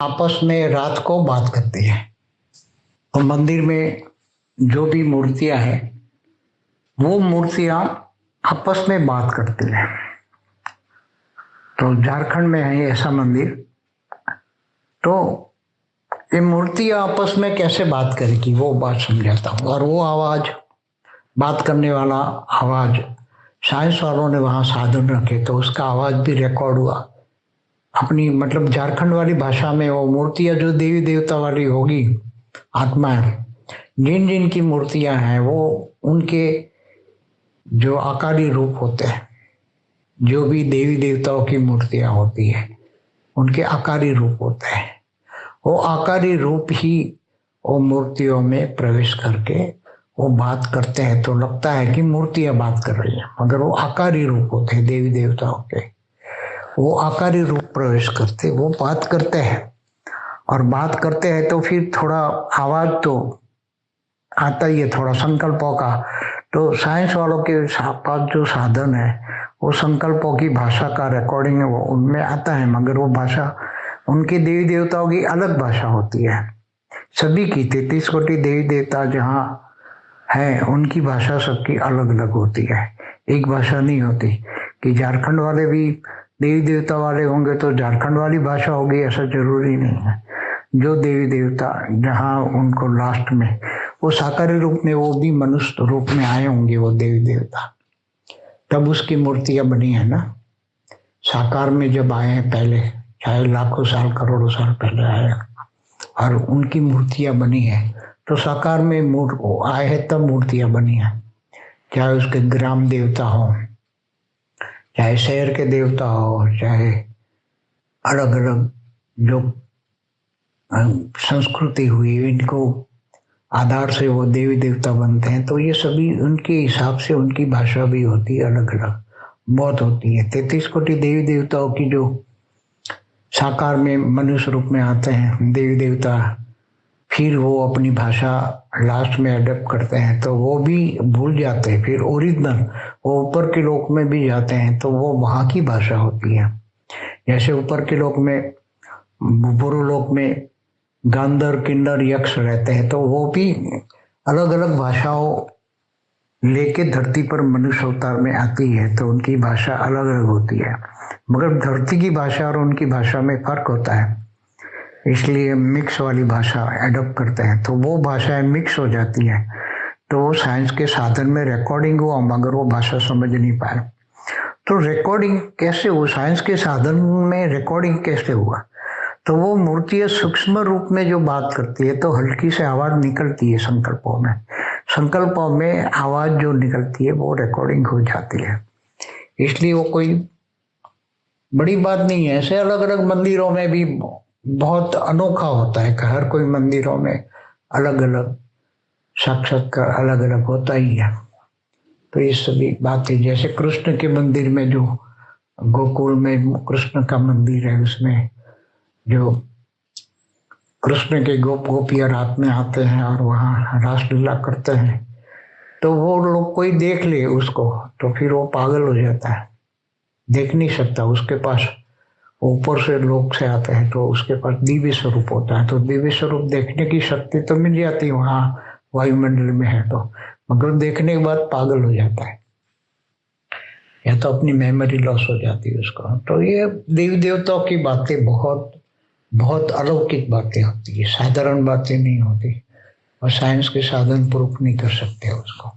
आपस में रात को बात करती है और मंदिर में जो भी मूर्तियां हैं वो मूर्तियां आपस में बात करती हैं। तो झारखंड में है ऐसा मंदिर। तो ये मूर्तियां आपस में कैसे बात करेगी वो बात समझाता हूँ। और वो आवाज, बात करने वाला आवाज, साइंस वालों ने वहां साधन रखे तो उसका आवाज भी रिकॉर्ड हुआ अपनी मतलब झारखंड वाली भाषा में। वो मूर्तियां जो देवी देवता वाली होगी, आत्माएं, जिन जिन की मूर्तियां हैं वो उनके जो आकारी रूप होते हैं, जो भी देवी देवताओं की मूर्तियां होती है उनके आकारी रूप होते हैं। वो आकारी रूप ही वो मूर्तियों में प्रवेश करके वो बात करते हैं। तो लगता है कि मूर्तियां बात कर रही हैं मगर वो आकारी रूप होते हैं देवी देवताओं के। वो आकारी रूप प्रवेश करते, वो बात करते हैं। और बात करते हैं तो फिर थोड़ा आवाज तो आता ही है, थोड़ा संकल्पों का। तो साइंस वालों के पास जो साधन है वो संकल्पों की भाषा का रिकॉर्डिंग है, वो उनमें आता है। मगर वो भाषा उनके देवी देवताओं की अलग भाषा होती है। सभी की 33 कोटि देवी देवता जहाँ है उनकी भाषा सबकी अलग अलग होती है, एक भाषा नहीं होती। कि झारखंड वाले भी देवी देवता वाले होंगे तो झारखंड वाली भाषा होगी ऐसा जरूरी नहीं है। जो देवी देवता जहाँ उनको लास्ट में वो साकारी रूप में, वो भी मनुष्य रूप में आए होंगे वो देवी देवता, तब उसकी मूर्तियां बनी है ना। साकार में जब आए हैं पहले, चाहे लाखों साल करोड़ों साल पहले आए और उनकी मूर्तियां बनी है, तो साकार में आए हैं तब मूर्तियां बनी है। चाहे उसके ग्राम देवता हो, चाहे शहर के देवता हो, चाहे अलग अलग जो संस्कृति हुई इनको आधार से वो देवी देवता बनते हैं। तो ये सभी उनके हिसाब से उनकी भाषा भी होती है, अलग अलग बहुत होती है। 33 कोटि देवी देवताओं की जो साकार में मनुष्य रूप में आते हैं देवी देवता, फिर वो अपनी भाषा लास्ट में अडॉप्ट करते हैं तो वो भी भूल जाते हैं। फिर ओरिजिनल वो ऊपर के लोक में भी जाते हैं तो वो वहाँ की भाषा होती है। जैसे ऊपर के लोक में, बुरु लोक में गांधर किन्नर यक्ष रहते हैं तो वो भी अलग अलग भाषाओं लेके धरती पर मनुष्य अवतार में आती है तो उनकी भाषा अलग अलग होती है। मगर धरती की भाषा और उनकी भाषा में फर्क होता है, इसलिए मिक्स वाली भाषा एडॉप्ट करते हैं तो वो भाषाएं मिक्स हो जाती है। तो वो साइंस के साधन में रिकॉर्डिंग हुआ मगर वो भाषा समझ नहीं पाए। तो रिकॉर्डिंग कैसे हुआ, साइंस के साधन में रिकॉर्डिंग कैसे हुआ? तो वो मूर्तियां सूक्ष्म रूप में जो बात करती है तो हल्की से आवाज निकलती है संकल्पों में। संकल्पों में आवाज जो निकलती है वो रिकॉर्डिंग हो जाती है, इसलिए वो कोई बड़ी बात नहीं है। ऐसे अलग अलग मंदिरों में भी बहुत अनोखा होता है कि हर कोई मंदिरों में अलग अलग साक्षात्कार अलग अलग होता ही है। तो ये सभी बातें, जैसे कृष्ण के मंदिर में जो गोकुल में कृष्ण का मंदिर है उसमें जो कृष्ण के गोप गोपियां रात में आते हैं और वहाँ रासलीला करते हैं तो वो लोग कोई देख ले उसको तो फिर वो पागल हो जाता है, देख नहीं सकता। उसके पास ऊपर से लोग से आते हैं तो उसके पास दिव्य स्वरूप होता है तो दिव्य स्वरूप देखने की शक्ति तो मिल जाती है वहाँ वायुमंडल में है तो, मगर देखने के बाद पागल हो जाता है या तो अपनी मेमोरी लॉस हो जाती है उसको। तो ये देवी देवताओं की बातें बहुत बहुत अलौकिक बातें होती है, साधारण बातें नहीं होती और साइंस के साधन प्रूफ नहीं कर सकते उसको।